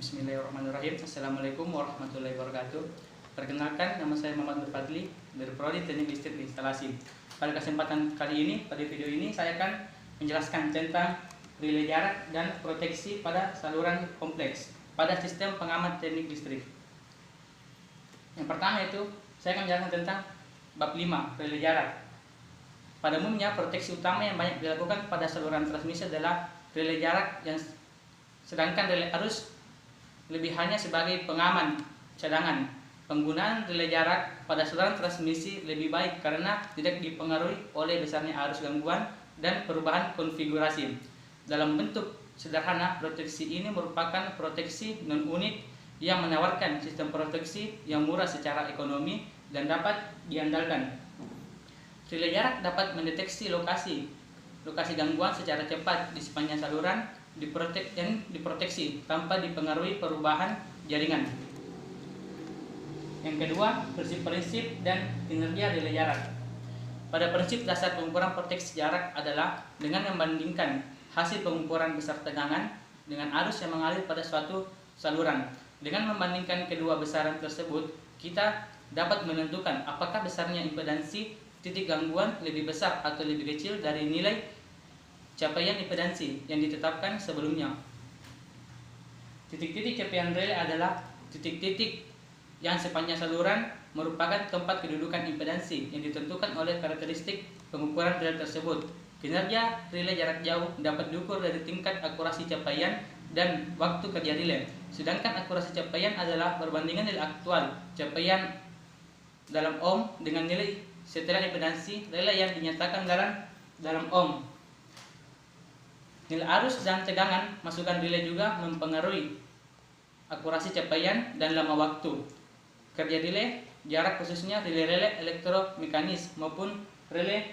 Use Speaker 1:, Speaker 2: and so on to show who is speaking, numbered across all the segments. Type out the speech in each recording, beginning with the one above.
Speaker 1: Bismillahirrahmanirrahim. Assalamualaikum warahmatullahi wabarakatuh. Perkenalkan, nama saya Muhammad Nur Fadli dari Prodi Teknik Listrik Instalasi. Pada kesempatan kali ini, pada video ini saya akan menjelaskan tentang relay jarak dan proteksi pada saluran kompleks pada sistem pengaman teknik listrik. Yang pertama itu, saya akan menjelaskan tentang bab 5, relay jarak. Pada umumnya, proteksi utama yang banyak dilakukan pada saluran transmisi adalah relay jarak, sedangkan relay arus lebih hanya sebagai pengaman cadangan. Penggunaan relay jarak pada saluran transmisi lebih baik karena tidak dipengaruhi oleh besarnya arus gangguan dan perubahan konfigurasi. Dalam bentuk sederhana, proteksi ini merupakan proteksi non-unit yang menawarkan sistem proteksi yang murah secara ekonomi dan dapat diandalkan. Relay jarak dapat mendeteksi lokasi gangguan secara cepat di sepanjang saluran, diproteksi tanpa dipengaruhi perubahan jaringan. Yang kedua, prinsip-prinsip dan kinerja relay jarak. Pada prinsip dasar pengukuran proteksi jarak adalah dengan membandingkan hasil pengukuran besar tegangan dengan arus yang mengalir pada suatu saluran. Dengan membandingkan kedua besaran tersebut, kita dapat menentukan apakah besarnya impedansi titik gangguan lebih besar atau lebih kecil dari nilai capaian impedansi yang ditetapkan sebelumnya. Titik-titik capaian relay adalah titik-titik yang sepanjang saluran merupakan tempat kedudukan impedansi yang ditentukan oleh karakteristik pengukuran relay tersebut. Kinerja relay jarak jauh dapat diukur dari tingkat akurasi capaian dan waktu kerja relay. Sedangkan akurasi capaian adalah perbandingan nilai aktual capaian dalam ohm dengan nilai setelan impedansi relay yang dinyatakan dalam ohm. Nilai arus dan tegangan masukan relay juga mempengaruhi akurasi capaian dan lama waktu kerja relay jarak, khususnya relay elektromekanis maupun relay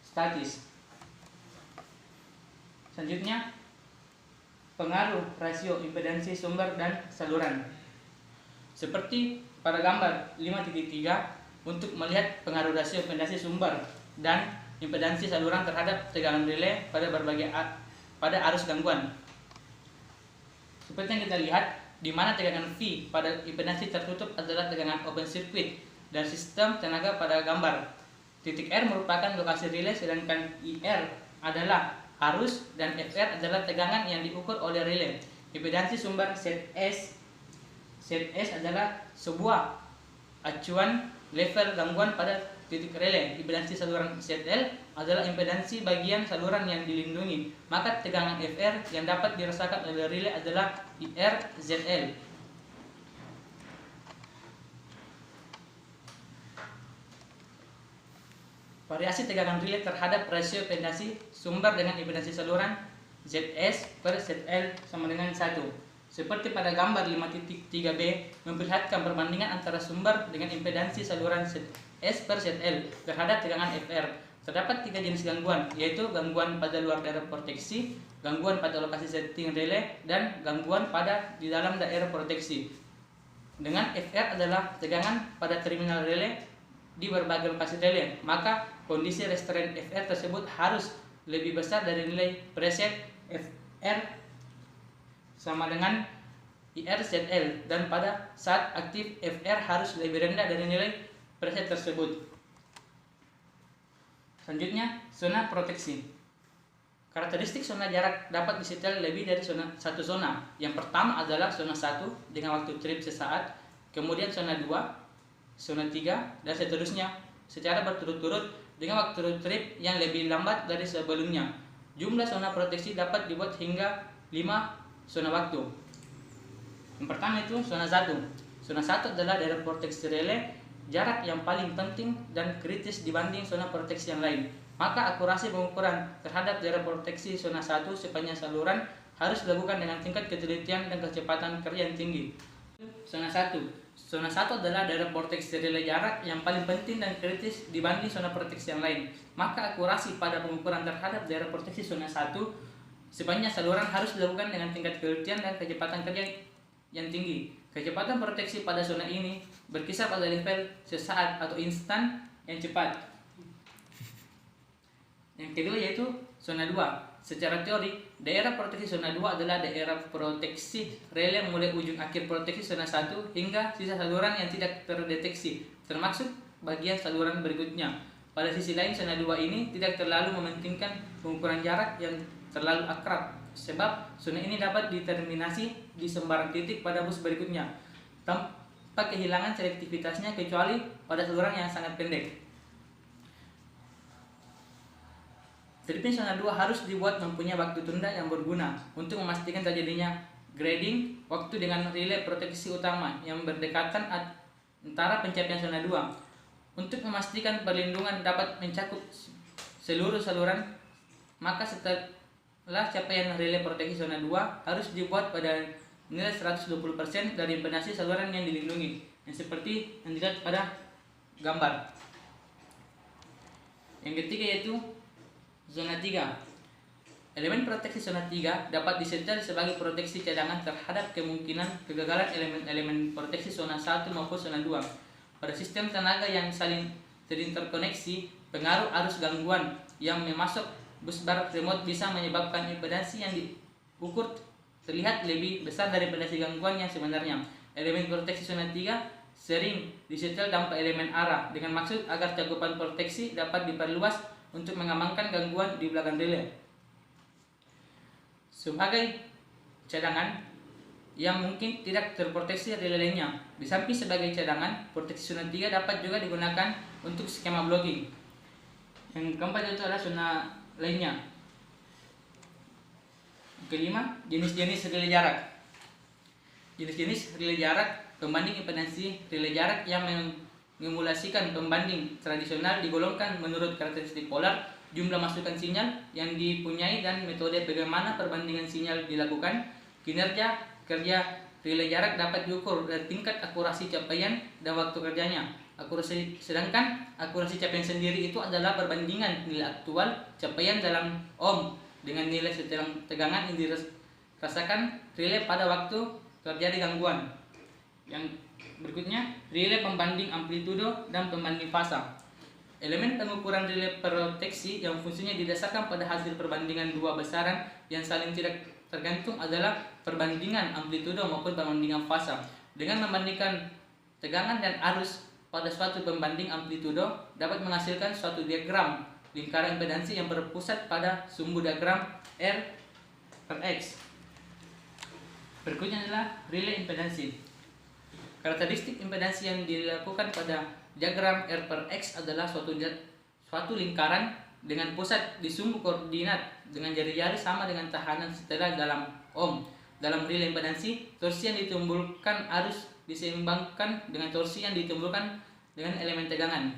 Speaker 1: statis. Selanjutnya, pengaruh rasio impedansi sumber dan saluran. Seperti pada gambar 5.3, untuk melihat pengaruh rasio impedansi sumber dan impedansi saluran terhadap tegangan relay pada arus gangguan. Seperti yang kita lihat, di mana tegangan V pada impedansi tertutup adalah tegangan open circuit dan sistem tenaga pada gambar. Titik R merupakan lokasi relay, sedangkan IR adalah arus dan FR adalah tegangan yang diukur oleh relay. Impedansi sumber ZS adalah sebuah acuan level gangguan pada titik relay. Impedansi saluran ZL adalah impedansi bagian saluran yang dilindungi. Maka tegangan FR yang dapat dirasakan oleh relay adalah IRZL. Variasi tegangan relay terhadap rasio impedansi sumber dengan impedansi saluran ZS per ZL sama dengan 1. Seperti pada gambar 5.3b, memperlihatkan perbandingan antara sumber dengan impedansi saluran ZS per ZL terhadap tegangan FR. Terdapat 3 jenis gangguan, yaitu gangguan pada luar daerah proteksi, gangguan pada lokasi setting relay, dan gangguan pada di dalam daerah proteksi. Dengan FR adalah tegangan pada terminal relay di berbagai lokasi relay, maka kondisi restoran FR tersebut harus lebih besar dari nilai preset FR sama dengan IRZL, dan pada saat aktif FR harus lebih rendah dari nilai preset tersebut. Selanjutnya, zona proteksi. Karakteristik zona jarak dapat disetel lebih dari satu zona. Yang pertama adalah zona 1 dengan waktu trip sesaat, kemudian zona 2, zona 3, dan seterusnya secara berturut-turut dengan waktu trip yang lebih lambat dari sebelumnya. Jumlah zona proteksi dapat dibuat hingga 5 zona waktu. Yang pertama itu zona 1. Zona 1 adalah daerah proteksi relay, jarak yang paling penting dan kritis dibanding zona proteksi yang lain. Maka akurasi pengukuran terhadap daerah proteksi zona 1 sepanjang saluran harus dilakukan dengan tingkat ketelitian dan kecepatan kerja yang tinggi. Zona 1. Zona 1 adalah daerah proteksi relay jarak yang paling penting dan kritis dibanding zona proteksi yang lain. Maka akurasi pada pengukuran terhadap daerah proteksi zona 1 sepanjang saluran harus dilakukan dengan tingkat ketelitian dan kecepatan kerja yang tinggi. Kecepatan proteksi pada zona ini berkisar pada level sesaat atau instan yang cepat. Yang kedua yaitu zona 2. secara teori, daerah proteksi zona 2 adalah daerah proteksi relay mulai ujung akhir proteksi zona 1 hingga sisa saluran yang tidak terdeteksi, termasuk bagian saluran berikutnya. Pada sisi lain, zona 2 ini tidak terlalu mementingkan pengukuran jarak yang terlalu akrab, sebab zona ini dapat diterminasi di sembarang titik pada bus berikutnya tanpa kehilangan selektivitasnya kecuali pada saluran yang sangat pendek. Tripping zona 2 harus dibuat mempunyai waktu tunda yang berguna untuk memastikan terjadinya grading waktu dengan relay proteksi utama yang berdekatan antara pencapaian zona 2. Untuk memastikan perlindungan dapat mencakup seluruh saluran, maka setelah capaian relay proteksi zona 2 harus dibuat pada nilai 120% dari impedansi saluran yang dilindungi, yang seperti yang dilihat pada gambar. Yang ketiga yaitu zona 3. Elemen proteksi zona 3 dapat disetel sebagai proteksi cadangan terhadap kemungkinan kegagalan elemen-elemen proteksi zona 1 maupun zona 2. Pada sistem tenaga yang saling terinterkoneksi, pengaruh arus gangguan yang memasuk bus bar remote bisa menyebabkan impedansi yang diukur terlihat lebih besar dari impedansi gangguan yang sebenarnya. Elemen proteksi zona 3 sering disetel tanpa elemen arah dengan maksud agar cakupan proteksi dapat diperluas untuk mengamankan gangguan di belakang relay. Sebagai cadangan yang mungkin tidak terproteksi relay lainnya. Di samping sebagai cadangan, proteksi zona 3 dapat juga digunakan untuk skema blocking. Yang keempat itu adalah zona lainnya. Kelima, jenis-jenis relay jarak. Jenis-jenis relay jarak pembanding impedansi relay jarak yang mengimulasikan pembanding tradisional digolongkan menurut karakteristik polar, jumlah masukan sinyal yang dipunyai dan metode bagaimana perbandingan sinyal dilakukan. Kinerja kerja relay jarak dapat diukur dari tingkat akurasi capaian dan waktu kerjanya. Sedangkan akurasi capaian sendiri itu adalah perbandingan nilai aktual capaian dalam ohm dengan nilai setelan tegangan yang dirasakan relay pada waktu terjadi gangguan. Yang berikutnya, relay pembanding amplitudo dan pembanding fasa. Elemen pengukuran relay proteksi yang fungsinya didasarkan pada hasil perbandingan dua besaran yang saling tidak tergantung adalah perbandingan amplitudo maupun perbandingan fasa. Dengan membandingkan tegangan dan arus pada suatu pembanding amplitudo dapat menghasilkan suatu diagram lingkaran impedansi yang berpusat pada sumbu diagram R per X. Berikutnya adalah relay impedansi. Karakteristik impedansi yang dilakukan pada diagram R per X adalah suatu lingkaran dengan pusat di sumbu koordinat dengan jari-jari sama dengan tahanan setelah dalam ohm. Dalam relay impedansi, torsi yang ditimbulkan arus diseimbangkan dengan torsi yang ditimbulkan dengan elemen tegangan.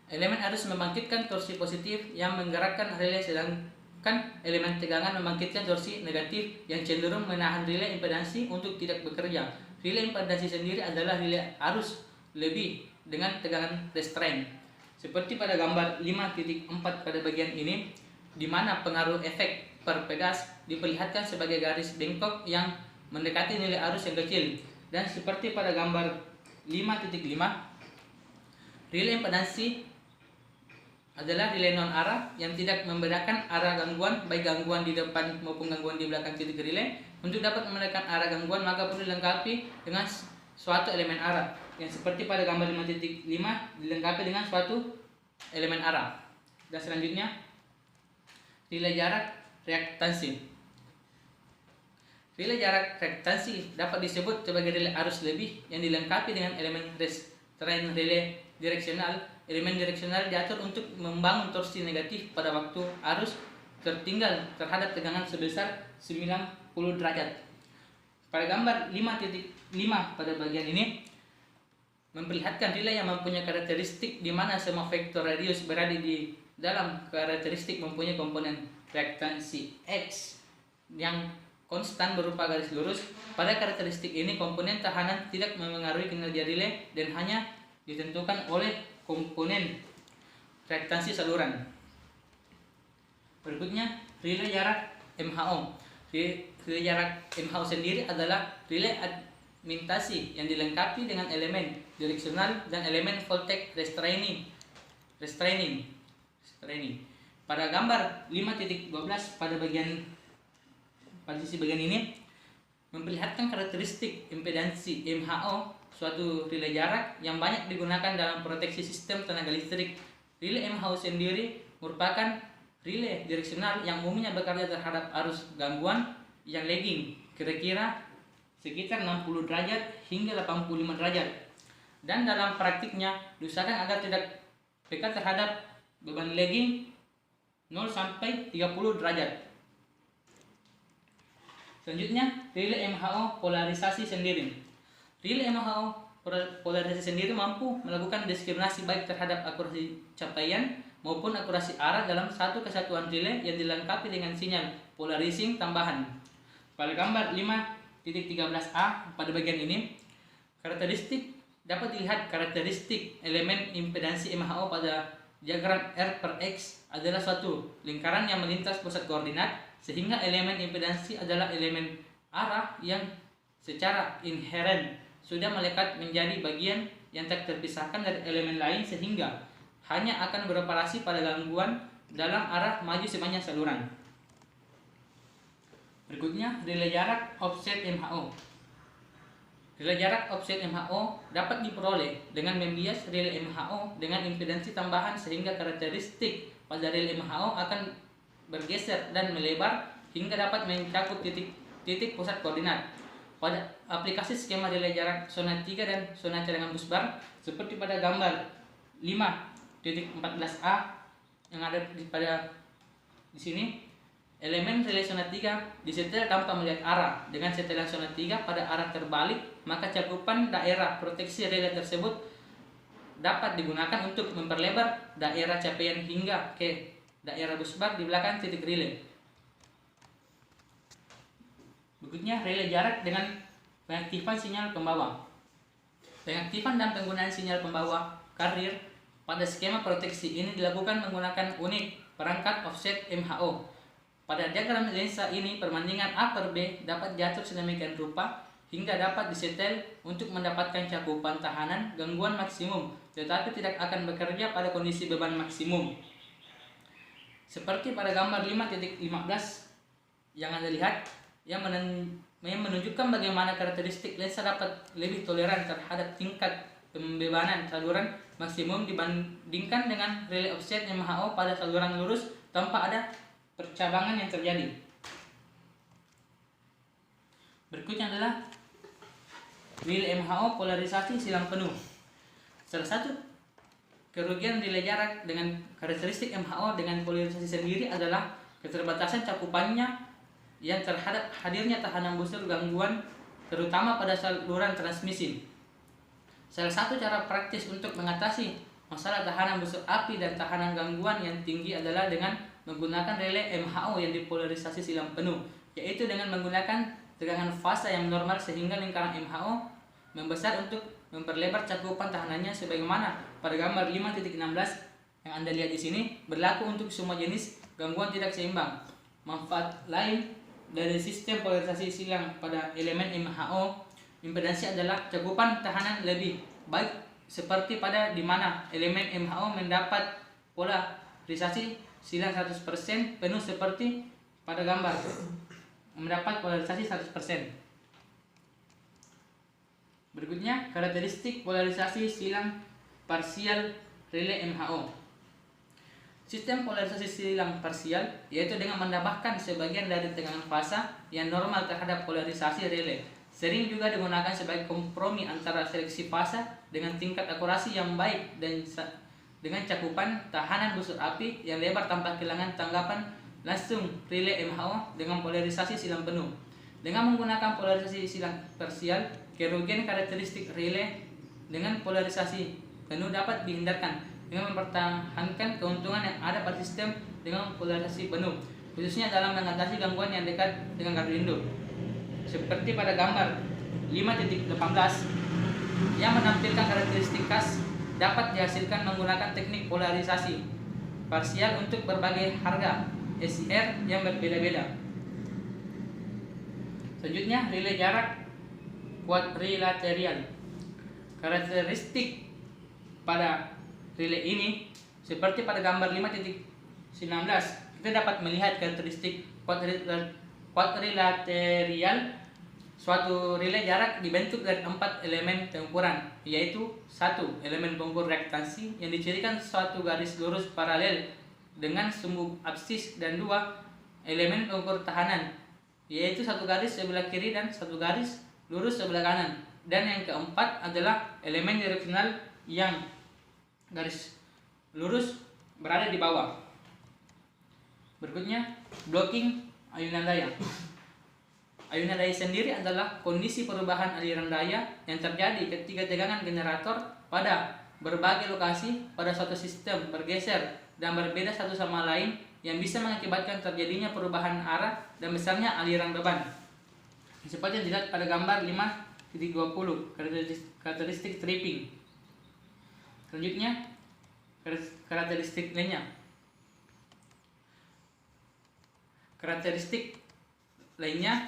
Speaker 1: Elemen arus membangkitkan torsi positif yang menggerakkan relay, sedangkan elemen tegangan membangkitkan torsi negatif yang cenderung menahan relay impedansi untuk tidak bekerja. Relay impedansi sendiri adalah relay arus lebih dengan tegangan restrain. Seperti pada gambar 5.4 pada bagian ini, di mana pengaruh efek per pegas diperlihatkan sebagai garis bengkok yang mendekati nilai arus yang kecil. Dan seperti pada gambar 5.5, relay impedansi adalah relay non arah yang tidak membedakan arah gangguan, baik gangguan di depan maupun gangguan di belakang titik relay. Untuk dapat membedakan arah gangguan maka perlu dilengkapi dengan suatu elemen arah, yang seperti pada gambar 5.5 dilengkapi dengan suatu elemen arah. Dan selanjutnya, relay jarak reaktansi. Relay jarak reaktansi dapat disebut sebagai relay arus lebih yang dilengkapi dengan elemen restrain relay direksional. Elemen direksional diatur untuk membangun torsi negatif pada waktu arus tertinggal terhadap tegangan sebesar 90 derajat. Pada gambar 5.5 pada bagian ini memperlihatkan relay yang mempunyai karakteristik di mana semua vektor radius berada di dalam karakteristik mempunyai komponen reaktansi X yang konstan berupa garis lurus. Pada karakteristik ini komponen tahanan tidak mempengaruhi kinerja relay dan hanya ditentukan oleh komponen reaktansi saluran. Berikutnya, relay jarak MHO. Relay jarak MHO sendiri adalah relay admintasi yang dilengkapi dengan elemen direksional dan elemen voltage restraining. Pada gambar 5.12 pada sisi bagian ini memperlihatkan karakteristik impedansi MHO suatu relay jarak yang banyak digunakan dalam proteksi sistem tenaga listrik. Relay MHO sendiri merupakan relay direksional yang umumnya bekerja terhadap arus gangguan yang lagging kira-kira sekitar 60 derajat hingga 85 derajat. Dan dalam praktiknya diusahakan agar tidak peka terhadap beban lagging 0 sampai 30 derajat. Selanjutnya, relay MHO polarisasi sendiri. Relay MHO polarisasi sendiri mampu melakukan diskriminasi baik terhadap akurasi capaian maupun akurasi arah dalam satu kesatuan relay yang dilengkapi dengan sinyal polarizing tambahan. Pada gambar 5.13a pada bagian ini, dapat dilihat karakteristik elemen impedansi MHO pada diagram R per X adalah suatu lingkaran yang melintas pusat koordinat, sehingga elemen impedansi adalah elemen arah yang secara inheren sudah melekat menjadi bagian yang tak terpisahkan dari elemen lain, sehingga hanya akan beroperasi pada gangguan dalam arah maju sepanjang saluran. Berikutnya, relay jarak offset MHO. Relay jarak offset MHO dapat diperoleh dengan membias relay MHO dengan impedansi tambahan, sehingga karakteristik pada relay MHO akan bergeser dan melebar hingga dapat mencakup titik pusat koordinat. Pada aplikasi skema relay jarak zona 3 dan zona cadangan busbar seperti pada gambar 5.14a yang ada di sini, elemen relay zona 3 disetel tanpa melihat arah. Dengan setelan zona 3 pada arah terbalik, maka cakupan daerah proteksi relay tersebut dapat digunakan untuk memperlebar daerah capaian hingga ke daerah busbar di belakang titik relay. Berikutnya, relay jarak dengan pengaktifan sinyal pembawa. Pengaktifan dan penggunaan sinyal pembawa karir pada skema proteksi ini dilakukan menggunakan unit perangkat offset MHO. Pada diagram lensa ini, perbandingan A per B dapat diatur sedemikian rupa hingga dapat disetel untuk mendapatkan cakupan tahanan gangguan maksimum, tetapi tidak akan bekerja pada kondisi beban maksimum. Seperti pada gambar 5.15 yang Anda lihat, yang menunjukkan bagaimana karakteristik lensa dapat lebih toleran terhadap tingkat pembebanan saluran maksimum dibandingkan dengan relay offset MHO pada saluran lurus tanpa ada percabangan yang terjadi. Berikutnya adalah relay MHO polarisasi silang penuh. Salah satu kerugian relay jarak dengan karakteristik MHO dengan polarisasi sendiri adalah keterbatasan cakupannya yang terhadap hadirnya tahanan busur gangguan, terutama pada saluran transmisi. Salah satu cara praktis untuk mengatasi masalah tahanan busur api dan tahanan gangguan yang tinggi adalah dengan menggunakan relay MHO yang dipolarisasi silang penuh, yaitu dengan menggunakan tegangan fasa yang normal sehingga lingkaran MHO membesar untuk memperlebar cakupan tahanannya, sebagaimana pada gambar 5.16 yang Anda lihat di sini berlaku untuk semua jenis gangguan tidak seimbang. Manfaat lain dari sistem polarisasi silang pada elemen MHO impedansi adalah cakupan tahanan lebih baik, seperti pada di mana elemen MHO mendapat polarisasi silang 100% penuh seperti pada gambar mendapat polarisasi 100%. Berikutnya, karakteristik polarisasi silang parsial relay MHO. Sistem polarisasi silang parsial yaitu dengan menambahkan sebagian dari tegangan fasa yang normal terhadap polarisasi relay. Sering juga digunakan sebagai kompromi antara seleksi fasa dengan tingkat akurasi yang baik dan dengan cakupan tahanan busur api yang lebar tanpa kehilangan tanggapan langsung relay MHO dengan polarisasi silang penuh. Dengan menggunakan polarisasi silang parsial, kerugian karakteristik relay dengan polarisasi penuh dapat dihindarkan dengan mempertahankan keuntungan yang ada pada sistem dengan polarisasi penuh, khususnya dalam mengatasi gangguan yang dekat dengan gardu induk. Seperti pada gambar 5.18 yang menampilkan karakteristik khas dapat dihasilkan menggunakan teknik polarisasi parsial untuk berbagai harga SIR yang berbeda-beda. Selanjutnya, relay jarak quadrilateral. Karakteristik pada relay ini seperti pada gambar 5.19 kita dapat melihat karakteristik quadrilateral suatu relay jarak dibentuk dari 4 elemen pengukuran, yaitu 1. Elemen pengukur reaktansi yang dicirikan suatu garis lurus paralel dengan sumbu absis, dan 2. Elemen pengukur tahanan, yaitu satu garis sebelah kiri dan satu garis lurus sebelah kanan. Dan yang keempat adalah elemen direksional yang garis lurus berada di bawah. Berikutnya, blocking ayunan daya. Ayunan daya sendiri adalah kondisi perubahan aliran daya yang terjadi ketika tegangan generator pada berbagai lokasi pada suatu sistem bergeser dan berbeda satu sama lain, yang bisa mengakibatkan terjadinya perubahan arah dan besarnya aliran beban. Seperti yang dilihat pada gambar 5.20, karakteristik tripping. Selanjutnya, karakteristik lainnya. Karakteristik lainnya,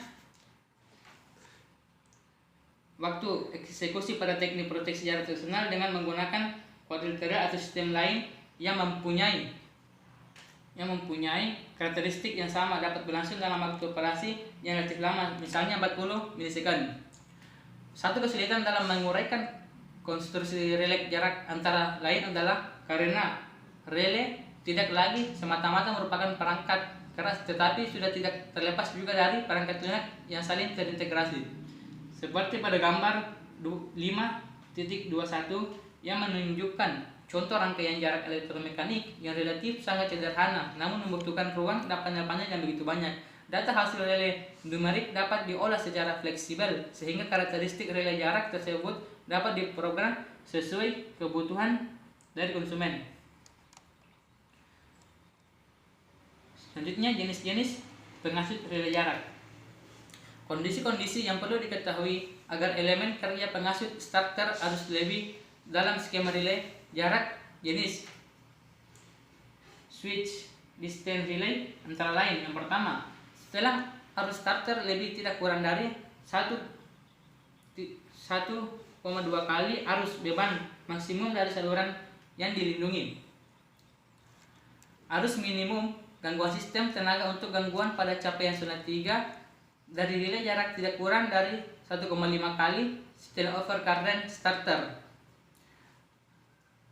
Speaker 1: waktu eksekusi pada teknik proteksi jarak tradisional dengan menggunakan quadrilateral atau sistem lain yang mempunyai karakteristik yang sama dapat berlangsung dalam waktu operasi yang relatif lama, misalnya 40 milisekund. Satu kesulitan dalam menguraikan konstruksi relay jarak antara lain adalah karena relay tidak lagi semata-mata merupakan perangkat keras, tetapi sudah tidak terlepas juga dari perangkat lunak yang saling terintegrasi. Seperti pada gambar 5.21 yang menunjukkan contoh rangkaian jarak elektromekanik yang relatif sangat sederhana, namun membutuhkan ruang dan panel-panel yang begitu banyak. Data hasil relay numerik dapat diolah secara fleksibel, sehingga karakteristik relay jarak tersebut dapat diprogram sesuai kebutuhan dari konsumen. Selanjutnya, jenis-jenis pengasut relay jarak. Kondisi-kondisi yang perlu diketahui agar elemen kerja pengasut starter harus lebih dalam skema relay jarak jenis switch distance relay antara lain. Yang pertama, setelah arus starter lebih tidak kurang dari 1,2 kali arus beban maksimum dari saluran yang dilindungi. Arus minimum gangguan sistem tenaga untuk gangguan pada capaian zona 3 dari relay jarak tidak kurang dari 1,5 kali setelah overcurrent starter.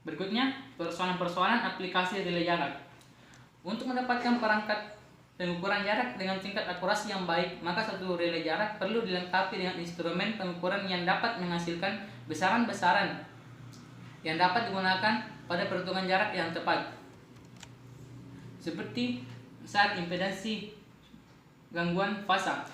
Speaker 1: Berikutnya, persoalan-persoalan aplikasi relay jarak. Untuk mendapatkan perangkat pengukuran jarak dengan tingkat akurasi yang baik, maka satu relay jarak perlu dilengkapi dengan instrumen pengukuran yang dapat menghasilkan besaran-besaran yang dapat digunakan pada perhitungan jarak yang tepat. Seperti saat impedansi gangguan fasa.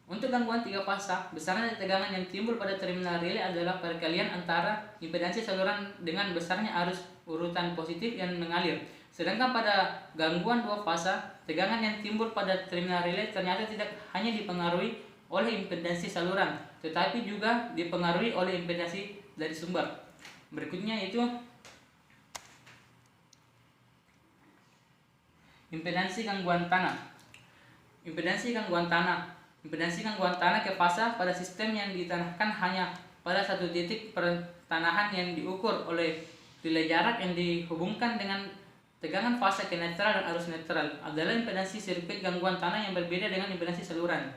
Speaker 1: Untuk gangguan 3 fasa, besaran tegangan yang timbul pada terminal relay adalah perkalian antara impedansi saluran dengan besarnya arus urutan positif yang mengalir. Sedangkan pada gangguan 2 fasa, tegangan yang timbul pada terminal relay ternyata tidak hanya dipengaruhi oleh impedansi saluran, tetapi juga dipengaruhi oleh impedansi dari sumber. Berikutnya itu impedansi gangguan tanah. Impedansi gangguan tanah ke fasa pada sistem yang ditanahkan hanya pada satu titik pertanahan yang diukur oleh relay jarak yang dihubungkan dengan tegangan fasa ke netral dan arus netral adalah impedansi sirkuit gangguan tanah yang berbeda dengan impedansi saluran.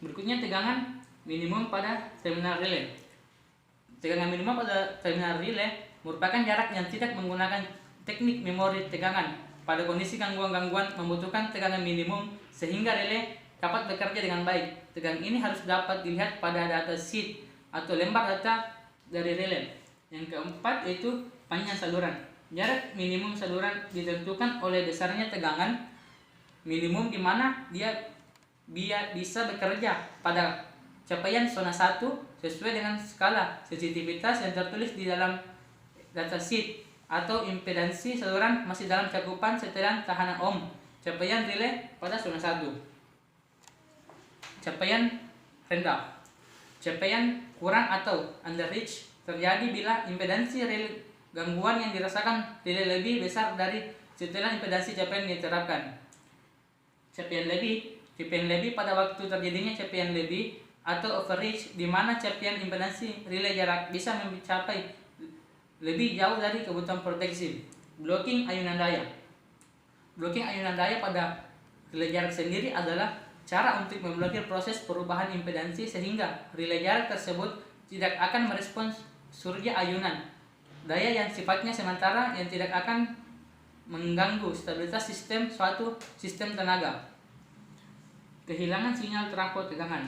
Speaker 1: Berikutnya, tegangan minimum pada terminal relay. Tegangan minimum pada terminal relay merupakan jarak yang tidak menggunakan teknik memori tegangan. Pada kondisi gangguan-gangguan membutuhkan tegangan minimum sehingga relay dapat bekerja dengan baik. Tegangan ini harus dapat dilihat pada data sheet atau lembar data dari relay. Yang keempat yaitu panjang saluran. Jarak minimum saluran ditentukan oleh besarnya tegangan minimum di mana dia bisa bekerja pada capaian zona 1 sesuai dengan skala sensitivitas yang tertulis di dalam data sheet, atau impedansi saluran masih dalam cakupan setelan tahanan ohm. Capaian relay pada zona 1. Capaian rendah. Capaian kurang atau underreach terjadi bila impedansi relay gangguan yang dirasakan relay lebih besar dari setelan impedansi capaian yang diterapkan. Capaian lebih pada waktu terjadinya capaian lebih atau overreach, di mana capaian impedansi relay jarak bisa mencapai lebih jauh dari kebutuhan proteksi. Blocking ayunan daya. Blocking ayunan daya pada relay jarak sendiri adalah cara untuk memblokir proses perubahan impedansi sehingga relay jarak tersebut tidak akan merespons surga ayunan daya yang sifatnya sementara yang tidak akan mengganggu stabilitas suatu sistem tenaga. Kehilangan sinyal trafo tegangan.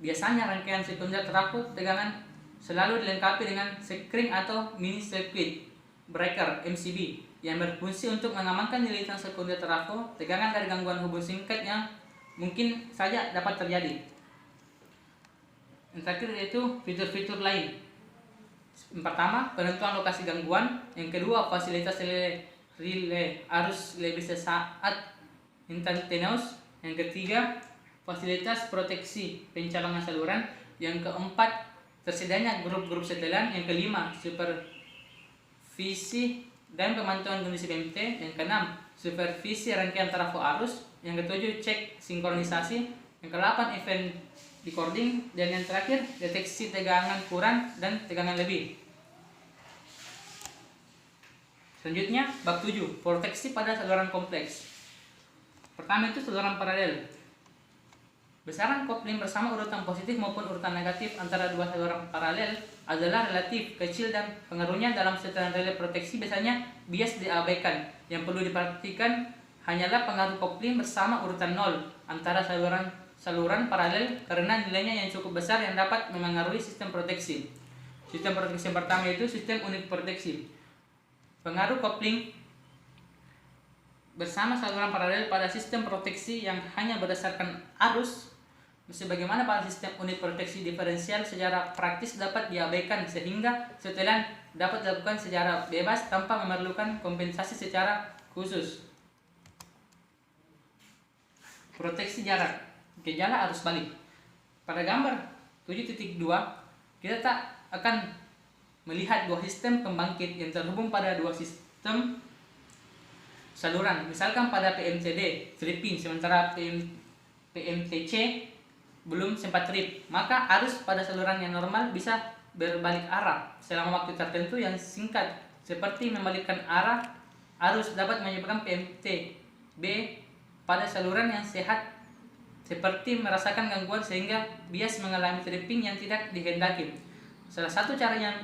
Speaker 1: Biasanya rangkaian sekunder trafo tegangan selalu dilengkapi dengan sekring atau mini circuit breaker (MCB) yang berfungsi untuk mengamankan lilitan sekunder trafo tegangan dari gangguan hubung singkat yang mungkin saja dapat terjadi. Yang terakhir yaitu fitur-fitur lain. Yang pertama, penentuan lokasi gangguan. Yang kedua, fasilitas relay arus lebih sesaat instantaneous. Yang ketiga, fasilitas proteksi pencabangan saluran. Yang keempat, tersedianya grup-grup setelan. Yang kelima, supervisi dan pemantauan kondisi PMT. Yang keenam, supervisi rangkaian trafo arus. Yang ketujuh, cek sinkronisasi. Yang kedelapan, event recording. Dan yang terakhir, deteksi tegangan kurang dan tegangan lebih. Selanjutnya, bab 7, proteksi pada saluran kompleks. Pertama itu saluran paralel. Besaran kopling bersama urutan positif maupun urutan negatif antara dua saluran paralel adalah relatif kecil dan pengaruhnya dalam setelan relay proteksi biasanya bias diabaikan. Yang perlu diperhatikan hanyalah pengaruh kopling bersama urutan 0 antara saluran paralel karena nilainya yang cukup besar yang dapat memengaruhi sistem proteksi. Sistem proteksi yang pertama itu sistem unit proteksi. Pengaruh kopling bersama saluran paralel pada sistem proteksi yang hanya berdasarkan arus sebagaimana pada sistem unit proteksi diferensial secara praktis dapat diabaikan sehingga setelan dapat dilakukan secara bebas tanpa memerlukan kompensasi secara khusus. Proteksi jarak. Gejala arus balik. Pada gambar 7.2 kita tak akan melihat dua sistem pembangkit yang terhubung pada dua sistem saluran. Misalkan pada PMCD tripping sementara PMTC belum sempat trip, maka arus pada saluran yang normal bisa berbalik arah selama waktu tertentu yang singkat. Seperti membalikkan arah arus dapat menyebabkan PMTB pada saluran yang sehat seperti merasakan gangguan sehingga bias mengalami tripping yang tidak dihendaki. Salah satu cara yang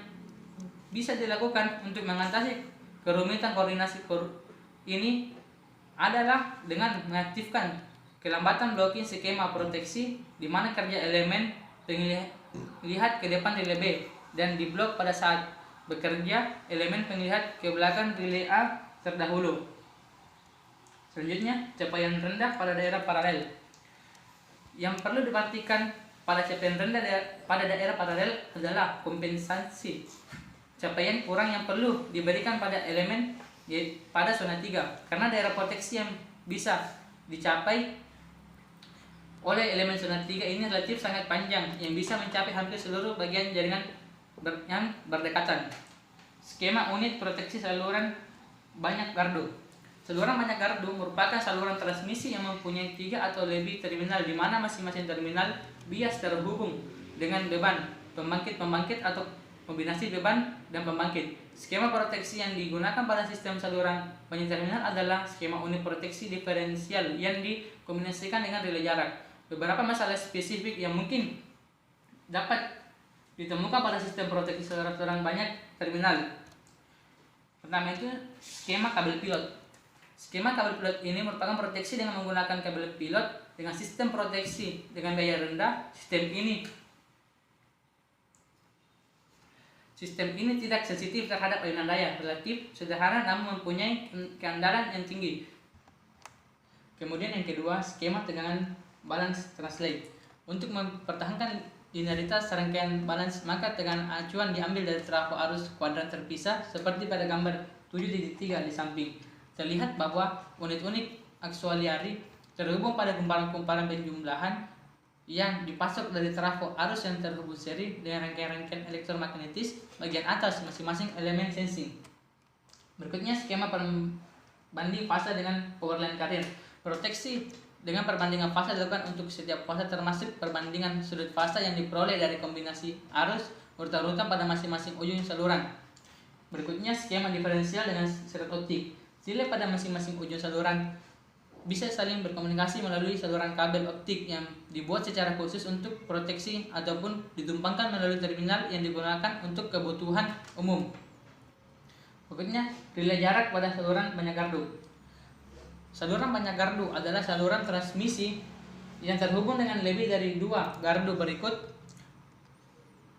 Speaker 1: bisa dilakukan untuk mengatasi kerumitan koordinasi ini adalah dengan mengaktifkan kelambatan blocking skema proteksi di mana kerja elemen penglihat ke depan relay B dan diblok pada saat bekerja elemen penglihat ke belakang relay A terdahulu. Selanjutnya, capaian rendah pada daerah paralel. Yang perlu diperhatikan pada capaian rendah pada daerah paralel adalah kompensasi capaian kurang yang perlu diberikan pada elemen pada zona 3 karena daerah proteksi yang bisa dicapai oleh elemen zona 3 ini relatif sangat panjang yang bisa mencapai hampir seluruh bagian jaringan yang berdekatan. Skema unit proteksi saluran banyak gardu. Saluran banyak gardu merupakan saluran transmisi yang mempunyai 3 atau lebih terminal di mana masing-masing terminal bias terhubung dengan beban pembangkit atau kombinasi beban dan pembangkit. Skema proteksi yang digunakan pada sistem saluran banyak terminal adalah skema unit proteksi diferensial yang dikombinasikan dengan relay jarak. Beberapa masalah spesifik yang mungkin dapat ditemukan pada sistem proteksi saluran banyak terminal. Pertama itu skema kabel pilot. Skema kabel pilot ini merupakan proteksi dengan menggunakan kabel pilot dengan sistem proteksi dengan daya rendah. Sistem ini tidak sensitif terhadap ayunan daya, relatif sederhana namun mempunyai keandalan yang tinggi. Kemudian yang kedua, skema tegangan balance translate. Untuk mempertahankan linearitas rangkaian balance, maka tegangan acuan diambil dari trafo arus kuadran terpisah seperti pada gambar 7.3 di samping. Terlihat bahwa unit-unit auxiliary terhubung pada kumparan-kumparan penjumlahan yang dipasok dari trafo arus yang terhubung seri dengan rangkaian-rangkaian elektromagnetis bagian atas masing-masing elemen sensing. Berikutnya skema perbanding fase dengan power line carrier. Proteksi dengan perbandingan fase dilakukan untuk setiap fase termasuk perbandingan sudut fase yang diperoleh dari kombinasi arus urutan-urutan pada masing-masing ujung saluran. Berikutnya skema diferensial dengan seret optik. Relay pada masing-masing ujung saluran bisa saling berkomunikasi melalui saluran kabel optik yang dibuat secara khusus untuk proteksi ataupun ditumpangkan melalui terminal yang digunakan untuk kebutuhan umum. Berikutnya, relay jarak pada saluran banyak gardu. Saluran banyak gardu adalah saluran transmisi yang terhubung dengan lebih dari 2 gardu berikut.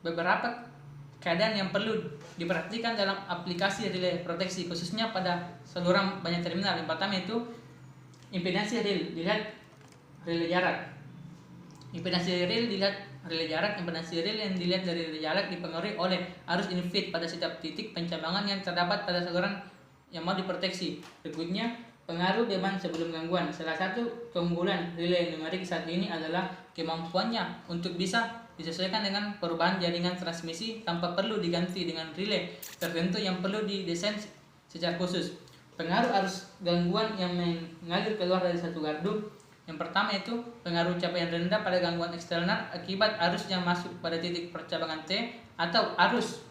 Speaker 1: Beberapa keadaan yang perlu diperhatikan dalam aplikasi relay proteksi, khususnya pada saluran banyak terminal. Yang pertama itu impedansi rel, dilihat relay jarak. Impedansi rel dilihat relay jarak. Impedansi rel yang dilihat dari relay jarak dipengaruhi oleh arus in-feed pada setiap titik pencabangan yang terdapat pada saluran yang mau diproteksi. Berikutnya, pengaruh beban sebelum gangguan. Salah satu keunggulan relay numerik saat ini adalah kemampuannya untuk bisa disesuaikan dengan perubahan jaringan transmisi tanpa perlu diganti dengan relay tertentu yang perlu didesain secara khusus. Pengaruh arus gangguan yang mengalir keluar dari satu gardu. Yang pertama itu pengaruh capaian rendah pada gangguan eksternal akibat arus yang masuk pada titik percabangan T atau arus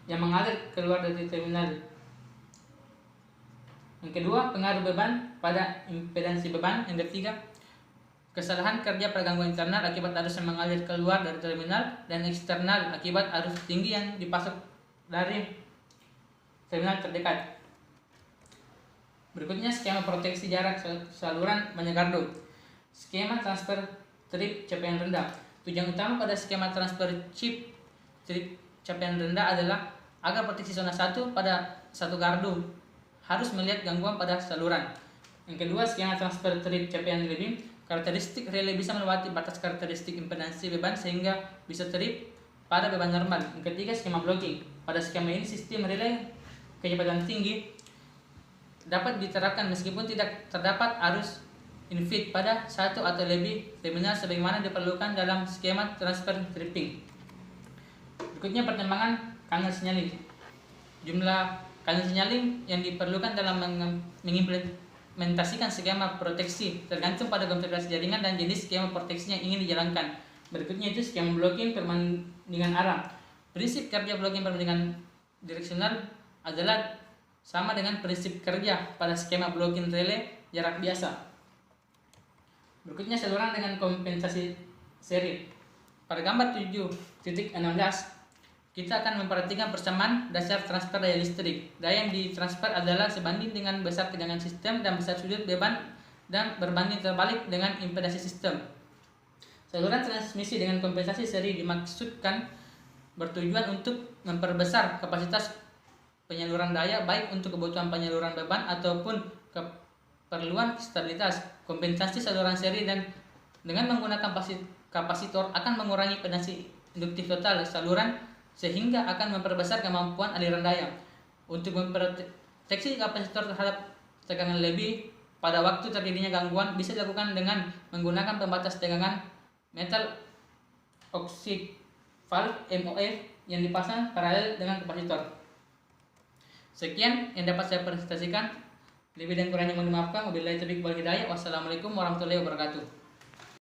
Speaker 1: yang mengalir keluar dari terminal. Yang kedua, pengaruh beban pada impedansi beban. Yang ketiga, kesalahan kerja pada gangguan internal akibat arus yang mengalir keluar dari terminal, dan eksternal akibat arus tinggi yang dipasok dari terminal terdekat. Berikutnya, skema proteksi jarak saluran banyak gardu. Skema transfer trip capaian rendah. Tujuan utama pada skema transfer trip capaian rendah adalah agar proteksi zona 1 pada satu gardu harus melihat gangguan pada saluran. Yang kedua, skema transfer trip capaian lebih. Karakteristik relay bisa melewati batas karakteristik impedansi beban sehingga bisa trip pada beban normal. Yang ketiga, skema blocking. Pada skema ini sistem relay kecepatan tinggi dapat diterapkan meskipun tidak terdapat arus in-feed pada satu atau lebih terminal sebagaimana diperlukan dalam skema transfer tripping. Berikutnya, pertimbangan kanal signaling. Jumlah kanal signaling yang diperlukan dalam mengimplementasikan skema proteksi tergantung pada konfigurasi jaringan dan jenis skema proteksi yang ingin dijalankan. Berikutnya itu skema blocking perbandingan arah. Prinsip kerja blocking perbandingan direksional adalah sama dengan prinsip kerja pada skema blocking relay jarak biasa. Berikutnya, saluran dengan kompensasi seri. Pada gambar 7.16 kita akan memperhatikan persamaan dasar transfer daya listrik. Daya yang ditransfer adalah sebanding dengan besar tegangan sistem dan besar sudut beban dan berbanding terbalik dengan impedansi sistem. Saluran transmisi dengan kompensasi seri dimaksudkan bertujuan untuk memperbesar kapasitas penyaluran daya baik untuk kebutuhan penyaluran beban ataupun keperluan stabilitas. Kompensasi saluran seri dan dengan menggunakan kapasitor akan mengurangi impedansi induktif total saluran sehingga akan memperbesar kemampuan aliran daya. Untuk memproteksi kapasitor terhadap tegangan lebih pada waktu terjadinya gangguan bisa dilakukan dengan menggunakan pembatas tegangan metal oxide valve MOF yang dipasang paralel dengan kapasitor. Sekian yang dapat saya presentasikan. Lebih dan kurangnya mohon dimaafkan. Wabillahi taufiq wal hidayah. Wassalamualaikum warahmatullahi wabarakatuh.